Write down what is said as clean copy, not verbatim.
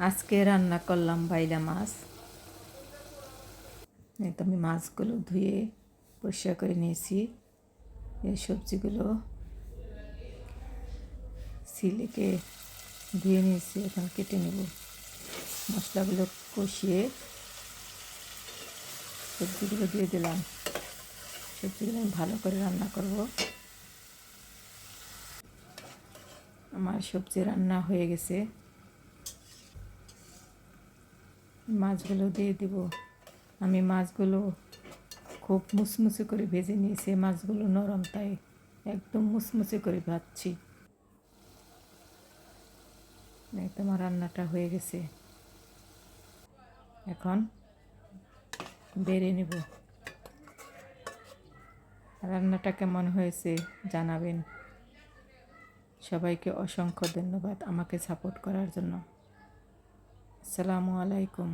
আজকে রান্না করলাম বাইলা মাছ। এই তো আমি মাছগুলো ধুয়ে পরিষ্কার করে নিয়েছি। এই সবজিগুলো সিলেকে ধুয়ে নিয়েছি, এখন কেটে নেব। মশলাগুলো কষিয়ে সবজিগুলো দিয়ে দিলাম। সবজিগুলো আমি ভালো করে রান্না করব। আমার সবজি রান্না হয়ে গেছে, মাছগুলো দিয়ে দিব। আমি মাছগুলো খুব মুচমুচে করে ভেজে নিয়েছি। মাছগুলো নরম, তাই একদম মুচমুচে করে ভাজছি। এই তো আমার রান্নাটা হয়ে গেছে, এখন বেড়ে নেব। রান্নাটা কেমন হয়েছে জানাবেন। সবাইকে অসংখ্য ধন্যবাদ আমাকে সাপোর্ট করার জন্য। আসসালামু আলাইকুম।